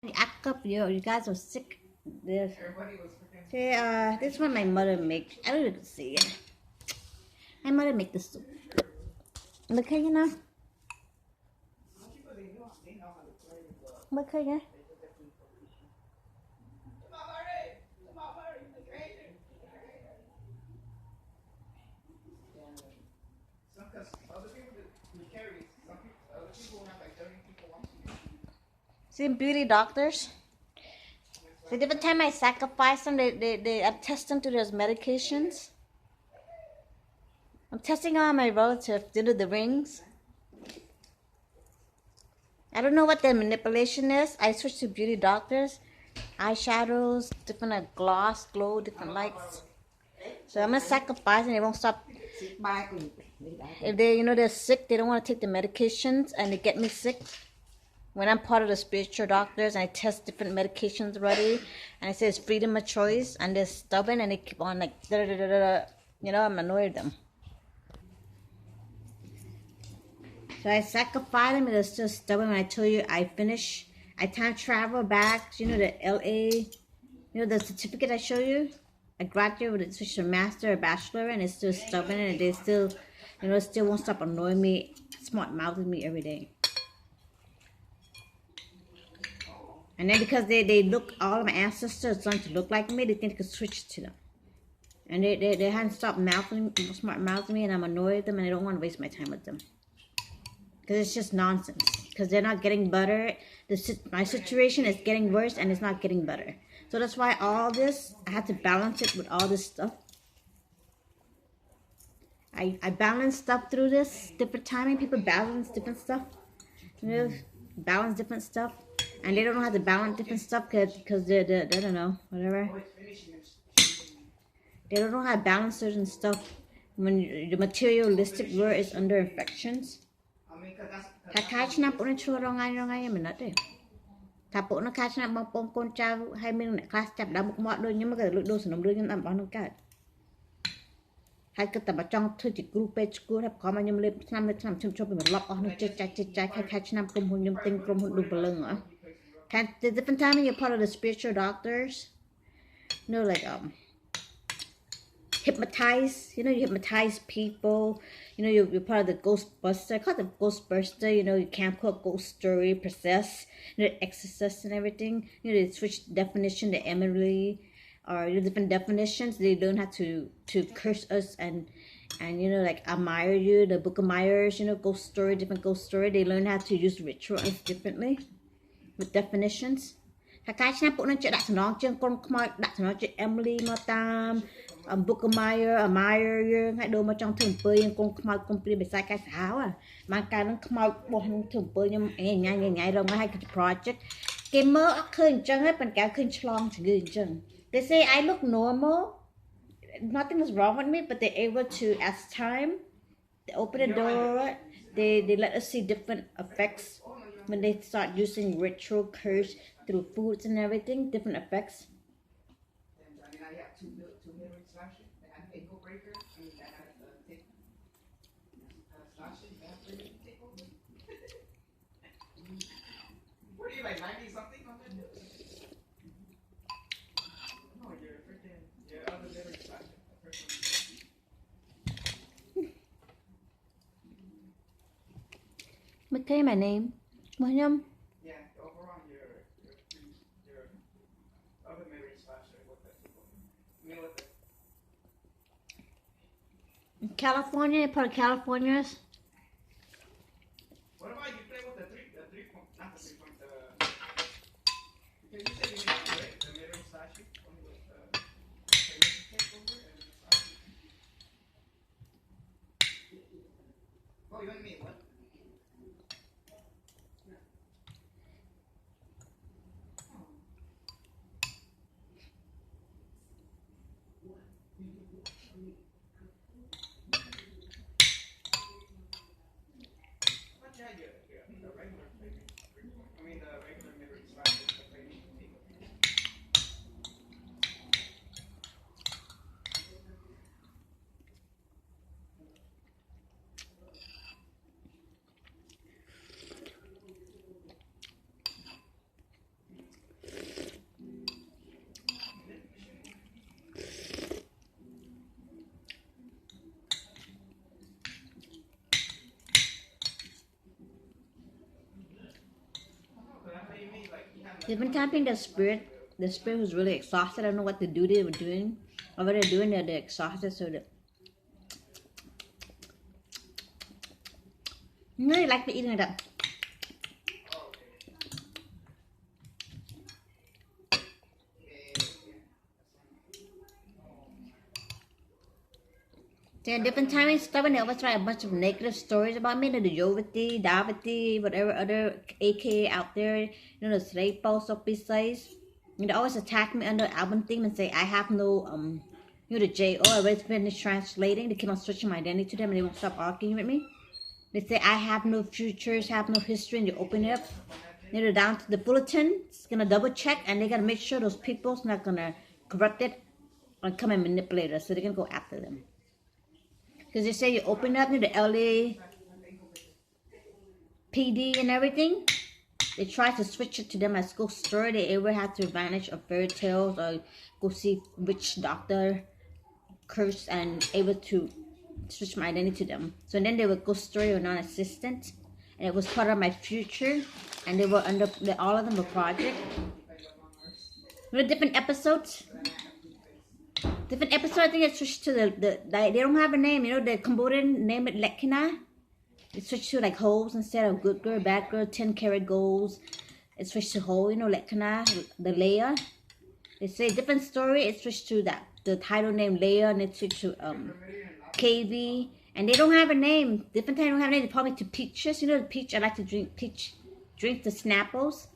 Act up, you guys are sick. This, see, this is what my mother makes. I don't even see it. My mother make the soup. Look here, you know. Look here. See, beauty doctors. The different time I sacrifice them, I test them to those medications. I'm testing on my relative due to the rings. I don't know what their manipulation is. I switched to beauty doctors, eyeshadows, different gloss, glow, different lights. So I'm gonna sacrifice and they won't stop. If they, they're sick, they don't want to take the medications and they get me sick. When I'm part of the spiritual doctors and I test different medications already, and I say it's freedom of choice, and they're stubborn and they keep on like da da da da da. I'm annoyed them. So I sacrifice them and they're still stubborn. When I tell you I finish, I time travel back, the LA, the certificate I show you. I graduated with switch to master or bachelor and it's still stubborn and they still, still won't stop annoying me, smart mouthing me every day. And then because they look, all of my ancestors starting to look like me, they think they could switch to them. And they hadn't stopped smart mouthing me and I'm annoyed at them and I don't want to waste my time with them. Because it's just nonsense. Because they're not getting better. My situation is getting worse and it's not getting better. So that's why all this, I had to balance it with all this stuff. I balance stuff through this, different timing. People balance different stuff. Balance different stuff. And they don't know how to balance different stuff because they don't know, whatever. They don't know how to balance certain stuff when the materialistic world is under infections. Catching up on a wrong I minute. Tap on a catching up on Concha, having a class tap double mod doing you look those and I'm doing them on the cat. I got the bachong to the group page school have come and you live some the time to chop him a lock on the jack catching up from when you think from who do belong. Can't the different time you're part of the spiritual doctors. Like hypnotize, you hypnotize people, you're part of the Ghostbuster. I call it the Ghostbuster, you can't put ghost story, process, exorcist and everything. They switch definition to Emily or different definitions. They don't have to curse us and like admire you, the Book of Myers, ghost story, different ghost story. They learn how to use rituals differently with definitions. That's not Emily Matam, Book of Meyer, I do much on Tumper and come out complete beside us. How? My kind come out walking Tumper and I don't like the project. Game more couldn't jump up and get couldn't long to good junk. They say I look normal. Nothing is wrong with me, but they're able to, as time, they open the door, they let us see different effects when they start using ritual curse through foods and everything, different effects. What are you like 90 something on that? No, you're freaking, you're other liver slashing. Okay, my name. William. Yeah, overall your other memory slasher with the California, part of California's. What about you play with the three point, not the 3 point, because you said you made it, right? The memory slasher, only with oh, you only made what? They've been tapping the spirit. The spirit was really exhausted. I don't know what to do they were doing. Or what they're doing, they're exhausted. So they like me eating it up. At different times and stuff, and they always write a bunch of negative stories about me, the Yovati, Davati, whatever other AKA out there, you know, the slave posts up besides. And they always attack me under album theme and say I have no you know, the J.O. I already finished translating. They keep on switching my identity to them and they won't stop arguing with me. They say I have no futures, have no history, and you open it up. They're down to the bulletin. It's gonna double check and they gotta make sure those people's not gonna corrupt it or come and manipulate us. So they're gonna go after them. Because they say you open up to the LA PD and everything. They try to switch it to them as ghost story. They ever had to vanish of fairy tales or go see witch doctor curse and able to switch my identity to them. So then they were ghost story or non-existent. And it was part of my future. And they were under, all of them were project. With different episodes. Different episode, I think it switched to they don't have a name, you know, the Cambodian name it Lekina. It switched to like holes instead of good girl, bad girl, 10 karat goals. It switched to hole, you know, Lekina, the layer. They say different story, it switched to that, the title name layer, and it switched to KV. And they don't have a name. Different time don't have a name, they probably to peaches, you know, the peach, I like to drink peach, drink the Snapples.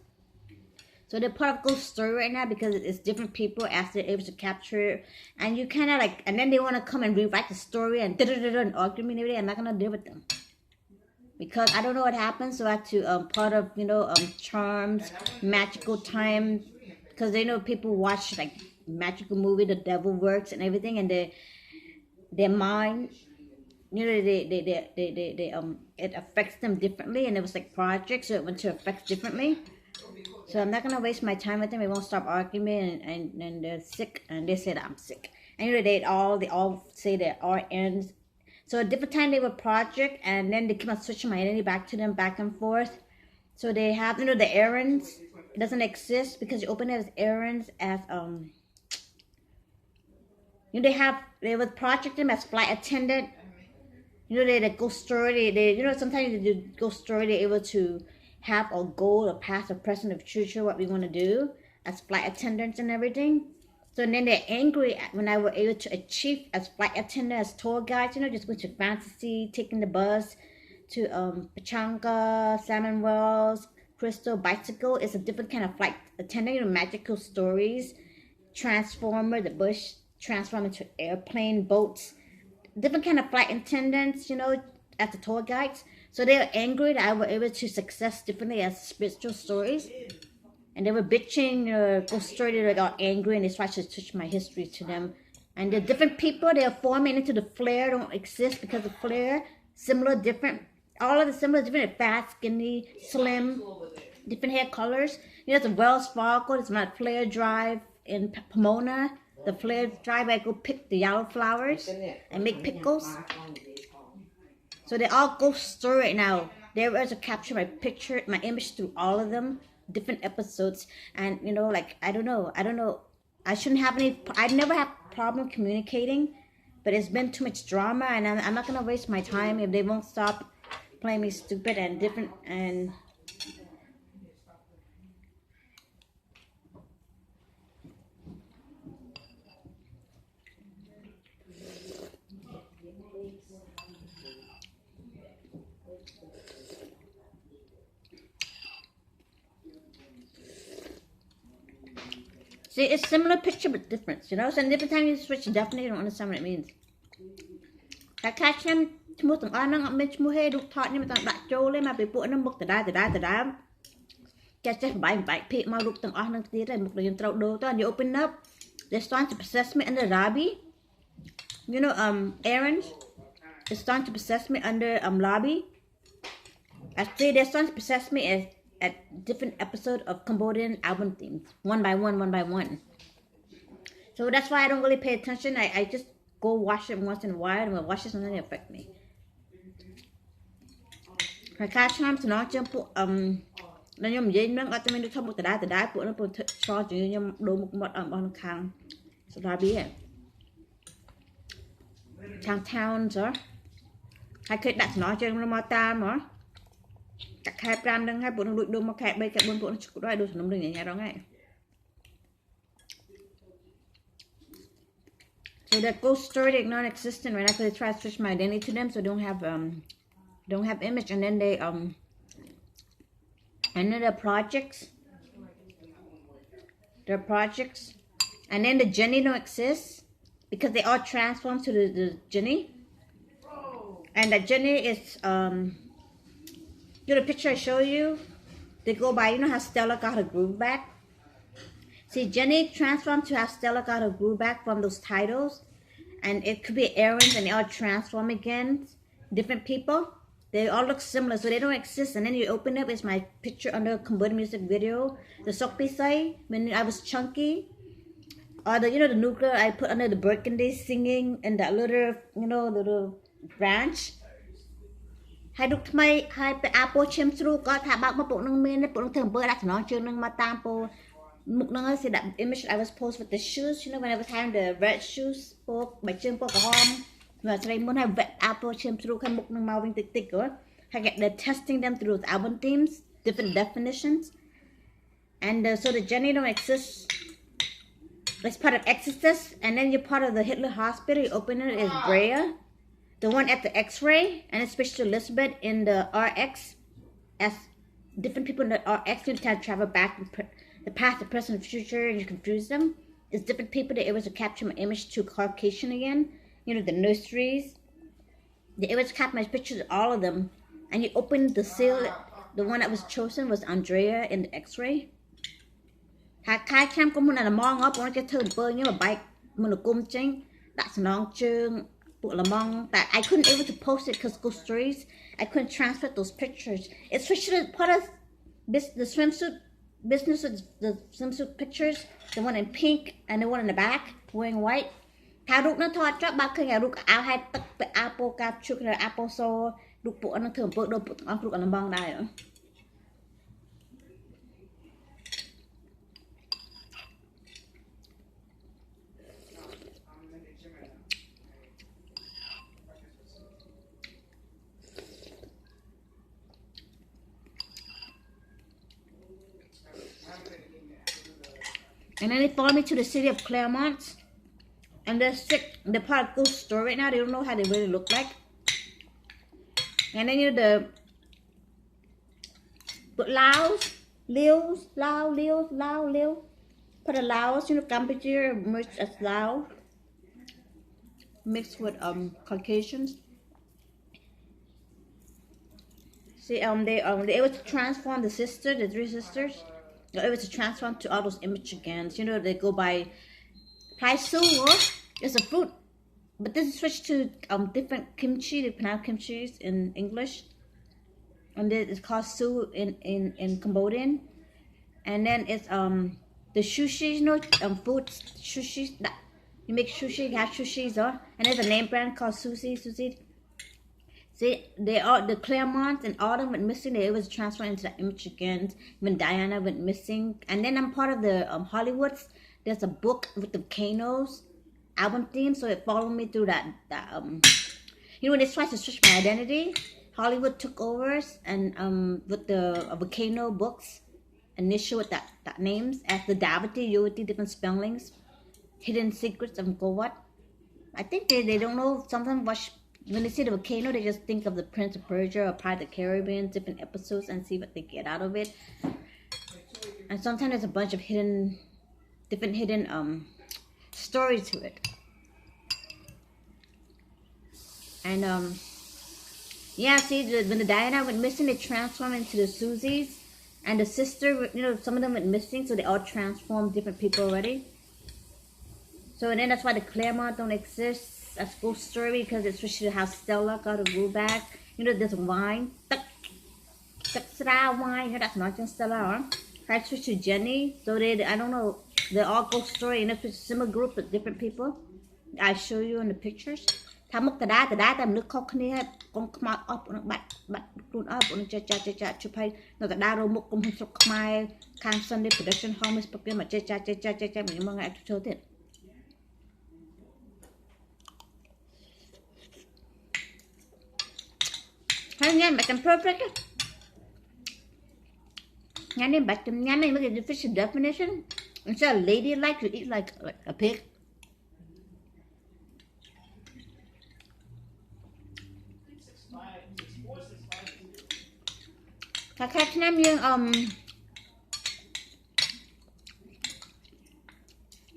So they're part of ghost story right now because it's different people as they're able to capture it. And you kind of like, and then they want to come and rewrite the story and and argue and everything. I'm not going to deal with them. Because I don't know what happened. So I have to, part of, you know, charms, magical time. Because they know people watch like magical movie, The Devil Works and everything. And their mind, you know, it affects them differently. And it was like project, so it went to affect differently. So I'm not gonna waste my time with them. They won't stop arguing and they're sick and they said I'm sick. And you know they all say that our ends. So a different time they were project and then they keep on switching my identity back to them back and forth. So they have, you know, the errands. It doesn't exist because you open it as errands as you know they would project them as flight attendant. You know they ghost story. They you know sometimes they do ghost story. They're able to have a goal, a past, a present, a future, what we want to do as flight attendants and everything. So then they're angry when I were able to achieve as flight attendant, as tour guides, you know, just going to Fantasy, taking the bus to Pachanga, Salmon Wells, Crystal, Bicycle. It's a different kind of flight attendant, you know, magical stories, Transformer, the bush, transform into airplane, boats, different kind of flight attendants, you know, as the tour guides. So they were angry that I was able to success differently as spiritual stories. And they were bitching, ghost story, they got angry and they tried to switch my history to them. And the different people, they are forming into the flare, don't exist because the flare, similar, different, all of the similar, different, fat, skinny, slim, different hair colors. You know, the Wells Fargo, it's my flare drive in Pomona. The flare drive, I go pick the yellow flowers and make pickles. So they all ghost story right now. They were to capture my picture, my image through all of them, different episodes. And you know, like I don't know. I shouldn't have any. I never have problem communicating, but it's been too much drama, and I'm not gonna waste my time if they won't stop playing me stupid and different and. See, it's similar picture but difference, you know? So different time you switch, you definitely don't understand what it means. I catch them, chúng tôi ăn nó mình chúng hay đục thọt nhưng mà tặng trâu lên mà bị bụi nó mực từ đá. Chắc phải pị mà đục tặng ăn nó tí rồi mực là trâu đồ to. You open up, they're starting to possess me under Robbie. You know, errands. They're starting to possess me under lobby. I say they're starting to possess me at different episodes of Cambodian album themes, one by one. So that's why I don't really pay attention. I just go watch it once in a while, and when I watch it, something affect me. Her catch times to not jump Nên nhom dây nâng ở trong mình không một tờ đá bộ nó bộ cho chỉ nhom đồ một ở bên khang so ra biết khang town rồi hai cái đặt nó cho nó mà ta mà các hai brand đang hai bộ nó đồ mà khai bây cái bộ nó chụp đôi đồ nó đừng nhảy đó ngay. So that ghost story is non-existent right now because they try to switch my identity to them, so don't have image, and then they and then the projects, and then the Jenny don't exist because they all transform to the Jenny, and the Jenny is you know the picture I show you, they go by, you know how Stella got her groove back. See, Jenny transformed to how Stella got her groove back from those titles. And it could be errands and they all transform again. Different people. They all look similar, so they don't exist. And then you open up, it's my picture under Cambodian music video. The Sokpisai, when I was chunky. Or the, you know, the nuclear I put under the burgundy singing and that little, you know, little branch. Hai đúc thay hai apple chim through có thả bạc mà bộ nâng men, bộ nâng thường bơ đặt nó chưa nâng mà tampo. I see that image I was posed with the shoes, you know, when I was having the red shoes, by chim po home. When I muốn have red apple chim through kind of màu vinh tick I get the testing them through the album themes, different definitions, and so the Jenny don't exist. It's part of Exorcist, and then you're part of the Hitler Hospital. You open it is Brea, the one at the X-ray, and it's switched to Elizabeth in the RX. As different people in the RX, you can travel back the past, the present, the future, and you confuse them. It's different people that able to capture my image to Caucasian again. You know, the nurseries. They able to capture my pictures of all of them. And you open the seal, the one that was chosen was Andrea in the X-ray. Hai cam có muốn là mong up, want to get to the burn, you know, bike, muốn cung chinh. That's long chương, bộ là mong. That I couldn't able to post it because ghost stories. I couldn't transfer those pictures. It's part of the swimsuit. Business with the swimsuit pictures, the one in pink and the one in the back wearing white. How do not talk about can I look out had the apple cap chook the apple so look put on a term put on the bong dial. And then they followed me to the city of Claremont. And the part of ghost story right now, they don't know how they really look like. And then you know the Laos, put a Laos, you know, Cambodia merged as Lao, mixed with Caucasians. See, they able to transform the three sisters. They're able to transform to all those image again. You know, they go by Paisu. It's a fruit, but this is switched to different kimchi. They pronounce kimchi in English, and then it's called su in Cambodian. And then it's the sushi, you know, food sushi. That you make sushi, you have sushis, and there's a name brand called Sushi. See, they all the Claremont and all of them went missing. They was transferred into that image again when Diana went missing. And then I'm part of the Hollywoods. There's a book with the volcanoes album theme, so it followed me through that you know, when they tried to switch my identity, Hollywood took over and with the volcano books, initial with that names as the Daviti, Yoti, different spellings, hidden secrets of what. I think they don't know sometimes when they see the volcano, they just think of the Prince of Persia or Pirates of the Caribbean, different episodes, and see what they get out of it. And sometimes there's a bunch of different hidden stories to it. And yeah, see, when the Diana went missing, they transformed into the Susies, and the sister, you know, some of them went missing, so they all transformed different people already. So and then that's why the Claremont don't exist. A school story because it's switched to how Stella got a glue back. You know, there's wine. Wine. You know, that's not just Stella. I switched to Jenny. So I don't know, they're all ghost story. And it's a similar group of different people. I show you in the pictures. ថាមុខតដាតែមនុស្សខុសគ្នាហើយកុំខ្មោចអស់បាត់ខ្លួនអស់ពួកនឹងចាជុំហើយនៅតដារោមុខគុំស្រុកខ្មែរខាង Sunday production home នេះប្រគិនមកចាខ្ញុំមកអាចចូលទៀតហើយញ៉ាំបាច់ perfect ញ៉ាំនេះបាច់ញ៉ាំនេះមក fish definition instead of lady like you eat like a pig Kakak nam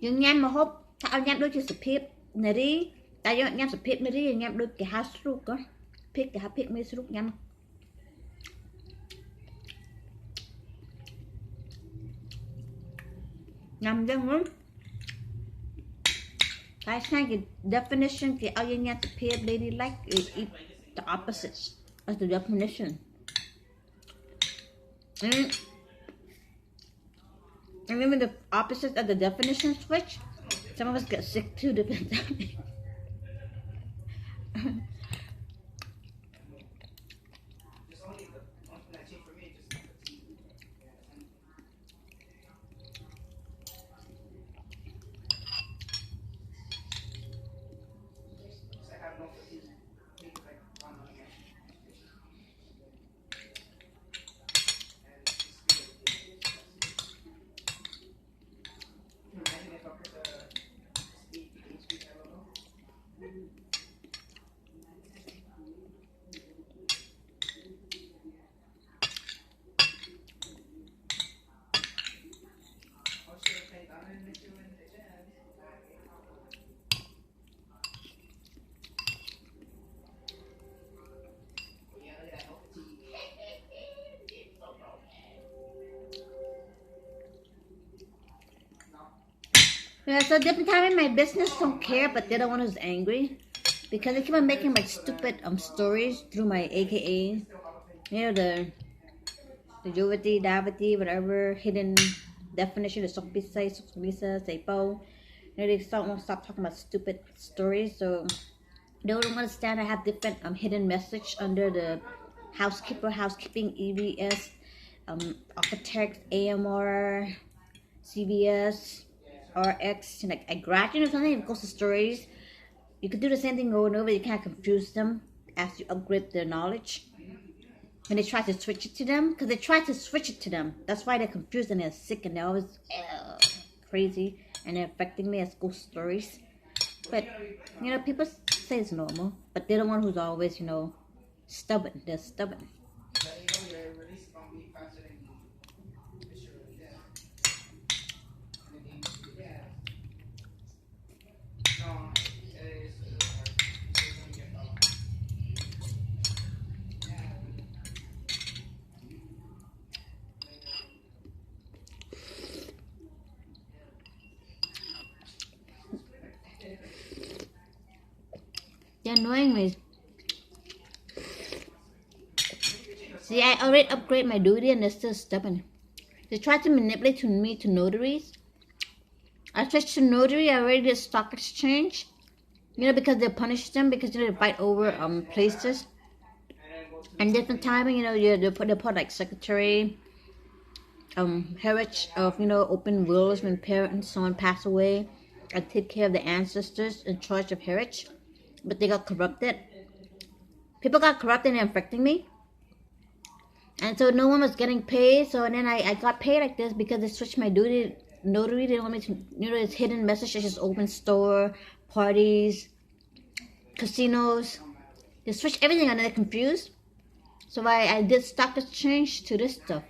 yung nham mà hộp thảo nham đôi cho sụp hiếp này đi ta dọn nham sụp hiếp này đi nham đôi cái hạt súp có hiếp cái hạt hiếp mấy súp nham nham dân lắm cái sang cái definition cái ao nham sụp hiếp lady like you eat the opposites of the definition And then when the opposites of the definition switch, some of us get sick too, depends on me. Yeah, so different time in my business don't care, but they're the one who's angry because they keep on making like stupid stories through my AKA, you know the Juvati, Davati, whatever hidden definition of Sokpisa, say po. You know they won't stop talking about stupid stories, so they don't understand. I have different hidden message under the housekeeping, EVS, architect, AMR, CVS. RX, like I graduated something, it goes to stories. You could do the same thing over and over. You can't confuse them as you upgrade their knowledge. And they try to switch it to them, because they try to switch it to them. That's why they're confused and they're sick and they're always crazy and they're affecting me as ghost stories. But you know, people say it's normal, but they're the one who's always, you know, stubborn. They're stubborn. They're annoying me. See, I already upgrade my duty and they're still stubborn. They try to manipulate me to notaries. I switched to notary. I already did stock exchange. You know, because they punish them because you know they fight over places. And different timing, you know, they put like secretary, heritage of, you know, open wills when parents, someone pass away. I take care of the ancestors in charge of heritage. But they got corrupted. People got corrupted and affecting me. And so no one was getting paid. So and then I got paid like this because they switched my duty notary. They want me to, you know, it's hidden messages, just open store, parties, casinos. They switched everything and they're confused. So I did stock exchange to this stuff.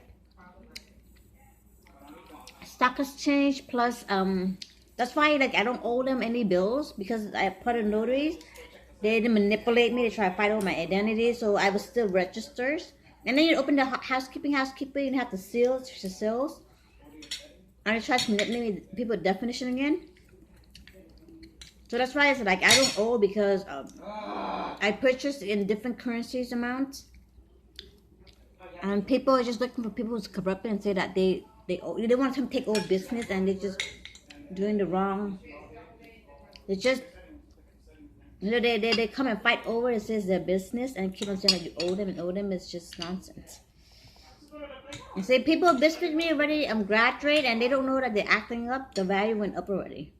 Stock exchange plus that's why like I don't owe them any bills because I put in notaries. They didn't manipulate me. They try to fight over my identity, so I was still registered. And then you open the housekeeping, you have to switch the seals. And I try to manipulate people's definition again. So that's why it's like I don't owe because I purchased in different currencies amounts. And people are just looking for people who's corrupted and say that they want to take over business and they're just doing the wrong. They just You know, they come and fight over it. It says their business and keep on saying like you owe them and owe them. It's just nonsense. You see, people visit me already. I'm graduate and they don't know that they're acting up. The value went up already.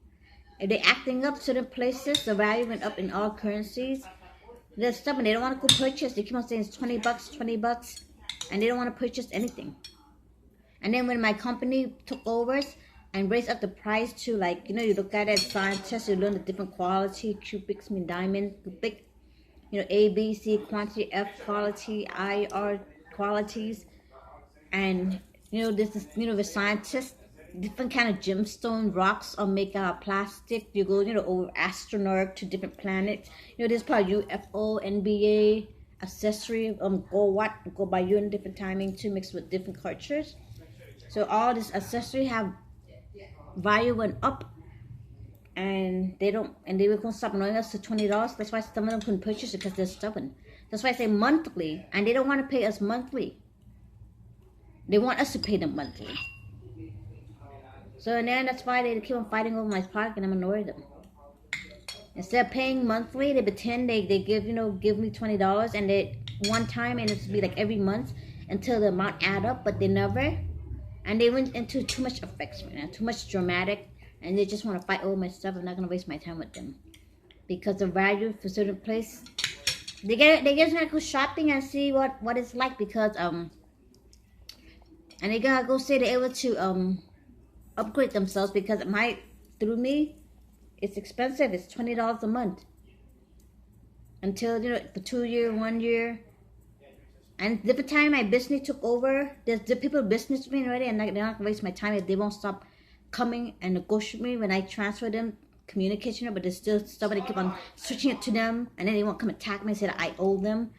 If they're acting up certain places, the value went up in all currencies. They're stubborn. They don't want to go purchase. They keep on saying it's 20 bucks, 20 bucks. And they don't want to purchase anything. And then when my company took over and raised up the price to, like, you know, you look at it, scientists, you learn the different quality, cubics mean diamond, big, you know, A, B, C, quantity, F, quality, I, R, qualities. And, you know, this is, you know, the scientists, different kind of gemstone rocks or make out of plastic. You go, you know, over astronaut to different planets. You know, there's probably UFO, NBA, accessory, go by you in different timing to mix with different cultures. So all this accessory have value went up, and they were gonna stop knowing us to $20. That's why some of them couldn't purchase it because they're stubborn. That's why I say monthly, and they don't want to pay us monthly. They want us to pay them monthly. So and then that's why they keep on fighting over my product, and I'm annoyed them. Instead of paying monthly, they pretend they give me $20 and they one time, and it's be like every month until the amount add up, but they never. And they went into too much effects right now, too much dramatic, and they just want to fight over my stuff. I'm not gonna waste my time with them because the value for certain place, they just gonna go shopping and see what it's like because and they gotta go say they're able to upgrade themselves because through me, it's expensive. It's $20 a month until for 2 years, 1 year. And the time my business took over, there's the people business with me already, and they're not gonna waste my time if they won't stop coming and negotiate with me when I transfer them communication, but there's still somebody keep on switching it to them, and then they won't come attack me and say that I owe them.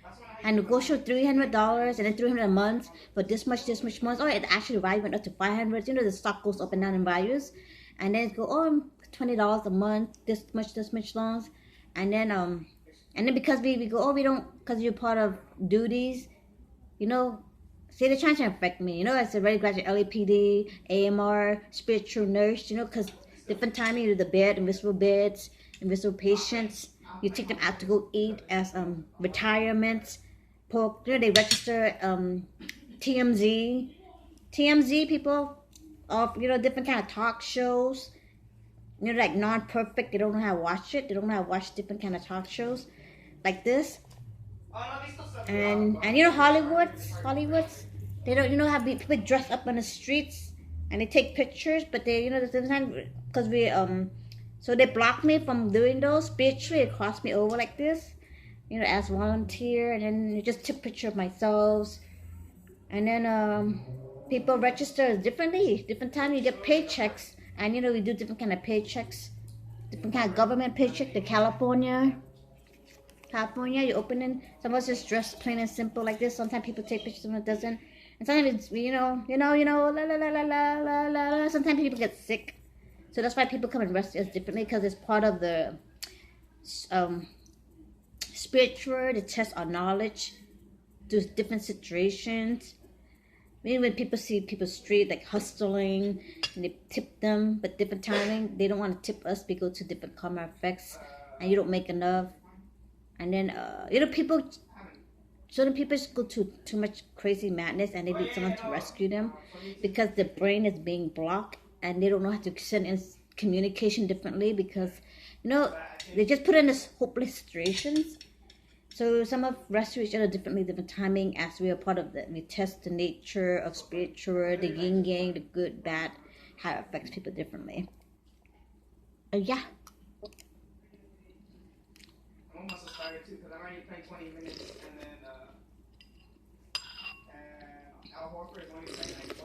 I negotiate $300 and then $300 a month, but this much month. Oh, it actually value went up to $500. You know, the stock goes up and down in values, and then it go $20 a month, this much loans, and then because we go we don't, because you're part of duties. See, they're trying to affect me. As a regular graduate, LAPD, AMR, spiritual nurse, because different time you do the bed, invisible beds, invisible patients. You take them out to go eat as retirements. They register TMZ people of, different kind of talk shows. Like non-perfect. They don't know how to watch it. They don't know how to watch different kind of talk shows like this. And Hollywoods, they don't how people dress up on the streets and they take pictures, but they sometimes because we so they block me from doing those. Spiritually, it crossed me over like this, as volunteer, and then you just took picture of myself, and then people register differently. Different time you get paychecks, and we do different kind of paychecks, different kind of government paycheck. The California, you open in. Some of us just dress plain and simple like this. Sometimes people take pictures, sometimes it doesn't. And sometimes it's la la la. Sometimes people get sick, so that's why people come and rest us differently, because it's part of the spiritual to test our knowledge to different situations. Maybe when people see people street like hustling and they tip them, but different timing, they don't want to tip us. We go to different karma effects, and you don't make enough. And then, certain people just go to too much crazy madness, and they need someone to rescue them because the brain is being blocked, and they don't know how to send in communication differently because, they just put in this hopeless situations. So some of rescue each other differently, different timing, as we are part of that. We test the nature of spiritual, the yin yang, the good, bad, how it affects people differently. Yeah. Must have started too, because I'm already playing 20 minutes, and then Al Horford is only playing like